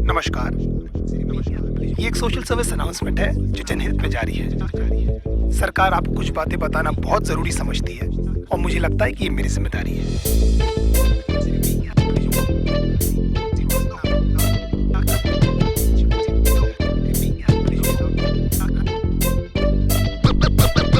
नमस्कार। ये एक सोशल सर्विस अनाउंसमेंट है जो जनहित में जारी है। सरकार आपको कुछ बातें बताना बहुत जरूरी समझती है और मुझे लगता है कि ये मेरी जिम्मेदारी है।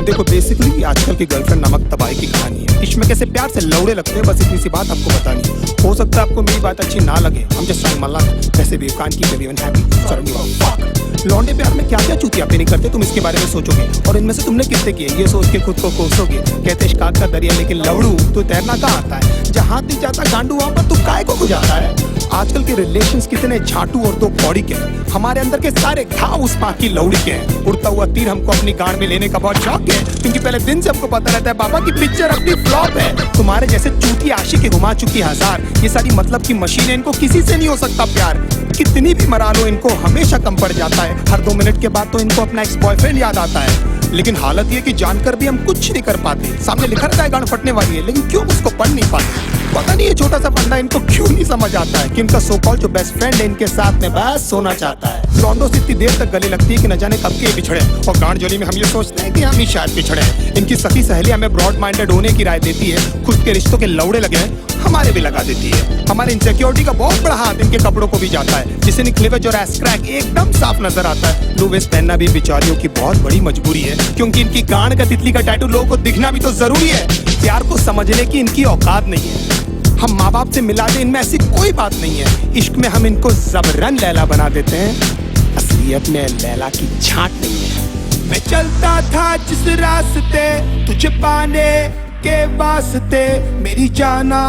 देखो, बेसिकली आजकल की गर्लफ्रेंड नामक तबाही की कहानी है। इश्क में कैसे प्यार से लौड़े लगते हैं, बस इतनी सी बात आपको बतानी है। हो सकता है आपको मेरी बात अच्छी ना लगे, हम जस्ट ट्राइंग माय लक। वैसे भी कान की एवरीवन हैप्पी सडनली फक। लौंडे प्यार में क्या क्या चूतियापे नहीं करते, तुम इसके बारे में सोचोगे और इनमें से तुमने कितने किए ये सोच के खुद को कोसोगे। कहते इश्क का दरिया लेकिन लवड़ू तो तैरना कहाँ आता है। जहाँ नहीं जाता गांडू वहाँ पर तू काय को गुजारता है। आजकल के रिलेशंस कितने झाटू और दो कौड़ी के हैं। हमारे अंदर के सारे घाव उस पाक की लौड़ी के हैं। उड़ता हुआ तीर हमको अपनी गांड में लेने का बहुत शौक है, क्योंकि पहले दिन से हमको पता रहता है बाबा की पिक्चर अपनी फ्लॉप है। तुम्हारे जैसे चूती आशिक के घुमा चुकी हजार, ये सारी मतलब की मशीन है, इनको किसी से नहीं हो सकता प्यार। कितनी भी मरा लो इनको हमेशा कम पड़ जाता है। हर 2 मिनट के बाद तो इनको अपना एक्स बॉयफ्रेंड याद आता है। लेकिन हालत ये कि जानकर भी हम कुछ नहीं कर पाते। सामने लिखा रहता है गांड फटने वाली है, लेकिन क्यों उसको पढ़ नहीं पाते। पता नहीं ये छोटा सा फंडा इनको क्यों नहीं समझ आता है कि इनका सो कॉल्ड जो बेस्ट फ्रेंड है इनके साथ में बस सोना चाहता है। लॉन्डो से इतनी देर तक गले लगती है कि न जाने कब के बिछड़े, और गांड जोली में हम ये सोचते हैं कि हम ही शायद पिछड़े। इनकी सखी सहेली हमें ब्रॉड माइंडेड होने की राय देती है, खुद के रिश्तों के लौड़े लगे हैं हमारे भी लगा देती है। हमारे इनसिक्योरिटी का बहुत बड़ा हाथ इनके कपड़ों को भी जाता है, जिससे निकलेवेज और एस क्रैक एकदम साफ नजर आता है। लो वेस्ट पहनना भी बेचारियों की बहुत बड़ी मजबूरी है, क्योंकि इनकी गांड का तितली का टैटू लोगों को दिखना भी तो जरूरी है। प्यार को समझने की इनकी औकात नहीं है। हम माँ बाप से मिला दे, इनमें ऐसी कोई बात नहीं है। इश्क में हम इनको जबरन लैला बना देते हैं, असलियत में लैला की छांट नहीं है। मैं चलता था जिस रास्ते तुझे पाने के वास्ते, मेरी जाना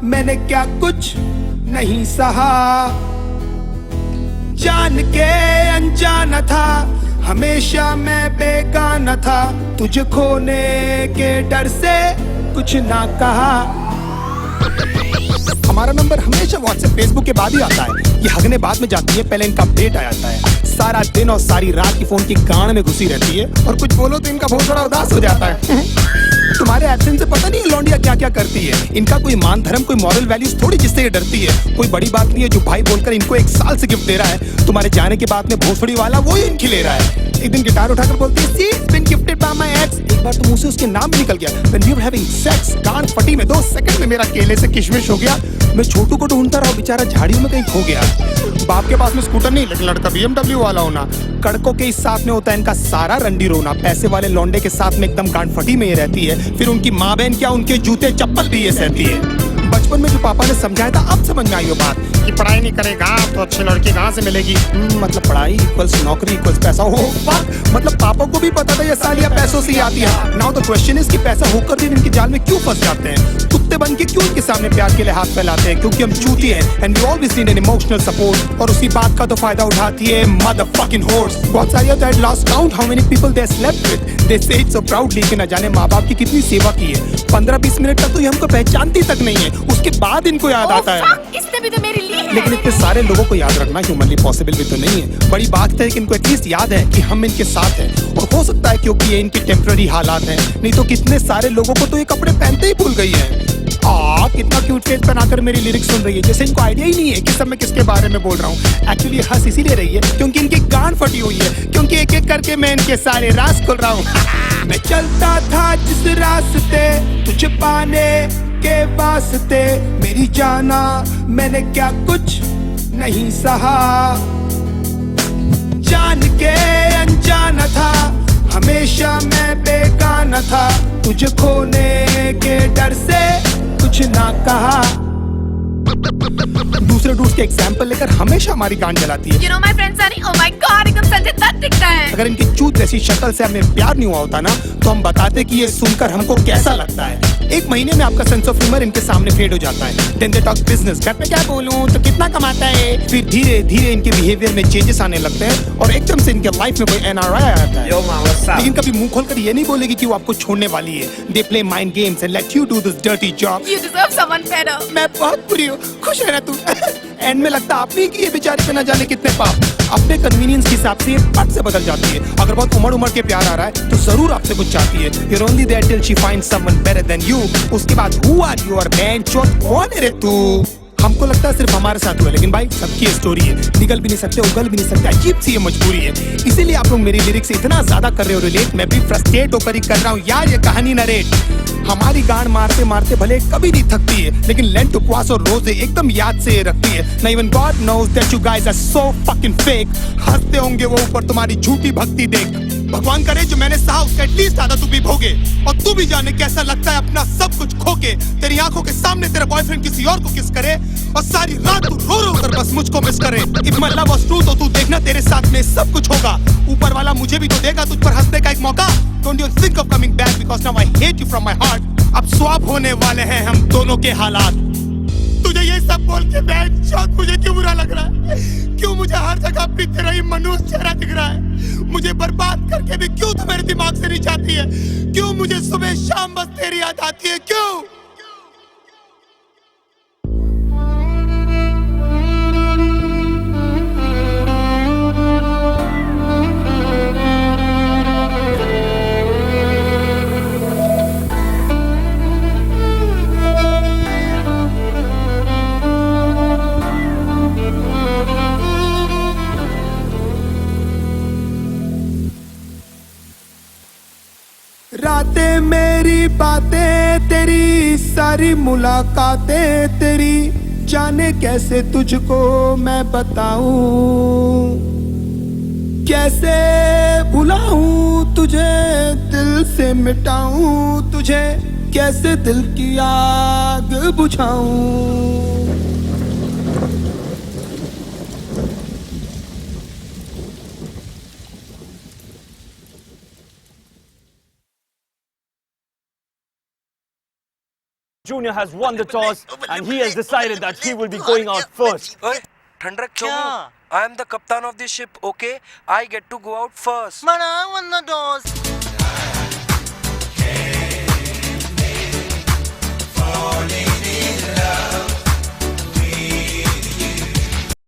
मैंने क्या कुछ नहीं सहा। जान के अनजाना था, हमेशा मैं बेगाना था, तुझे खोने के डर से कुछ ना कहा। हमारा नंबर हमेशा व्हाट्सएप फेसबुक के बाद ही आता है। ये हगने बाद में जाती है, पहले इनका अपडेट आ जाता है। सारा दिन और सारी रात की फोन की गांड में घुसी रहती है, और कुछ बोलो तो इनका बहुत बड़ा उदास हो जाता है। तुम्हारे एब्सेंस से पता नहीं लौंडिया क्या क्या करती है। इनका कोई मान धर्म कोई मॉरल वैल्यूज थोड़ी जिससे ये डरती है। कोई बड़ी बात नहीं है जो भाई बोलकर इनको 1 साल से गिफ्ट दे रहा है। तुम्हारे जाने के बाद में भोसड़ी वाला वो ही इनकी ले रहा है। एक दिन गिटार उठाकर बोलती है, "See, it's been gifted by my ex." एक बार तो मुंह से उसके नाम भी निकल गया। When we were having sex, गांड फटी में 2 सेकंड में मेरा केले से किशमिश हो गया। मैं छोटू को ढूंढता रहा, बेचारा झाड़ियों में कहीं खो गया। बाप के पास में स्कूटर नहीं, लेकिन लड़का BMW वाला होना। कड़कों के इस साथ में होता है इनका सारा रंडी रोना। पैसे वाले लौंडे के साथ में एकदम गांड फटी में ये रहती है। फिर उनकी माँ बहन क्या, उनके जूते चप्पल भी ये सहती है। बचपन में जो पापा ने समझाया था अब समझ में आई वो बात कि पढ़ाई नहीं करेगा तो अच्छी लड़की कहाँ से मिलेगी। मतलब पढ़ाई इक्वल्स नौकरी इक्वल्स पैसा। हो मतलब पापा को भी पता था ये सालिया पैसों से ही आती है। नाउ द क्वेश्चन इज कि पैसा होकर भी इनके जाल में क्यों फंस जाते हैं। कुत्ते बन के क्यों इनके सामने प्यार के लिए हाथ फैलाते हैं, क्योंकि हम चूती हैं and we always need an emotional support. और उसी बात का तो फायदा उठाती है मदरफकिंग होर्स। बहुत सारी होता है lost count how many people they slept with, they say it so proudly कि न जाने माँ बाप की कितनी सेवा की है। 15-20 मिनट तक तो ये हमको पहचानती तक नहीं है, उसके बाद इनको याद आता है। इसने भी तो मेरी ली है। लेकिन इतने सारे लोगों को याद रखना ह्यूमनली पॉसिबल भी तो नहीं है। बड़ी बात है कि इनको एटलीस्ट याद है कि हम इनके साथ हैं, और हो सकता है क्योंकि ये इनकी टेम्पररी हालात हैं। नहीं तो कितने सारे लोगों को तो ये कपड़े पहनते ही भूल गई है। कितना क्यूट फेस बनाकर मेरी लिरिक्स सुन रही है, जैसे इनको आइडिया ही नहीं है कि सब मैं किसके बारे में बोल रहा हूँ। एक्चुअली हंस इसीलिए रही है क्योंकि इनकी गांड फटी हुई है, क्योंकि एक एक करके मैं इनके सारे राज खोल रहा हूँ। मैं चलता था जिस रास्ते तुझे पाने के वास्ते, मेरी जाना मैंने क्या कुछ नहीं सहा। जान के अनजाना था, हमेशा मैं बेगाना था, तुझे खोने के डर से कुछ ना कहा। दूसरे डूड्स के एग्जाम्पल लेकर हमेशा हमारी गांड जलाती है। You know my friend Sunny, oh my God, एकदम संजय दत्त दिखता है। अगर इनकी चूत जैसी शक्ल से हमें प्यार नहीं हुआ होता ना, तो हम बताते कि ये सुनकर हमको कैसा लगता है। 1 महीने में आपका सेंस ऑफ ह्यूमर इनके सामने फेड हो जाता है। Then they talk business, घर पे क्या बोलूं तो कितना कमाता है। फिर धीरे धीरे इनके बिहेवियर में चेंजेस आने लगते हैं, और एकदम से इनके लाइफ में कोई NRI आ जाता है। लेकिन कभी मुंह खोलकर ये नहीं बोलेगी कि वो आपको छोड़ने वाली है। They play mind games and let you do this dirty job. You deserve someone better. मैं बहुत बुरी हूँ, खुश है ना तू। एंड में लगता आपने कि ये बेचारे पे न जाने कितने पाप। अपने कन्वीनियंस के हिसाब से ये पट से बदल जाती है। अगर बहुत उमड़ के प्यार आ रहा है तो जरूर आपसे कुछ चाहती है। You're only there till she finds someone better than you. उसके बाद who are you और man चोट कौन है रे तू। हम आपको लगता है सिर्फ हमारे साथ हुआ, लेकिन भाई सबकी स्टोरी है। निकल भी नहीं सकते, उगल भी नहीं सकते, अजीब सी ये मजबूरी है। इसीलिए आप लोग मेरी लिरिक्स से इतना ज्यादा कर रहे हो रिलेट, मैं भी फ्रस्ट्रेट होकर ही कर रहा हूँ यार ये कहानी नरेट। हमारी गांड मारते मारते भले कभी नहीं थकती है, लेकिन लेंट उपवास और रोजे एकदम याद से रखती है ना। Even God knows that you guys are so fucking fake. हंसते होंगे वो ऊपर तुम्हारी झूठी भक्ति देख। भगवान करे जो मैंने सहा उसका एटलीस्ट आधा तू भी भोगे, और तू भी जाने कैसा लगता है अपना सब कुछ खोके। तेरी आंखों के सामने तेरा बॉयफ्रेंड किसी और को किस करे, और सारी रात तू रो रो कर बस मुझको मिस करे। If my love was true तो तू देखना तेरे साथ में सब कुछ होगा। ऊपर वाला मुझे भी तो देगा तुझ पर हंसने का एक मौका। Don't you think of coming back because now I hate you from my heart. अब स्वैप होने वाले हैं हम दोनों के हालात। तुझे ये सब बोल के शायद मुझे क्यों बुरा लग रहा है, क्यों मुझे हर जगह अपनी तेरा ही मनुष्य चेहरा दिख रहा है। मुझे बर्बाद करके भी क्यों तू मेरे दिमाग से नहीं जाती है, क्यों मुझे सुबह शाम बस तेरी याद आती है, क्यों? रातें मेरी बातें तेरी, सारी मुलाकातें तेरी, जाने कैसे तुझको मैं बताऊं, कैसे भुलाऊं तुझे, दिल से मिटाऊं तुझे, कैसे दिल की आग बुझाऊं। Junior has won the toss and he has decided that he will be going out first. Hey, ठंड रख क्यों? I am the captain of the ship, okay? I get to go out first. But I won the toss.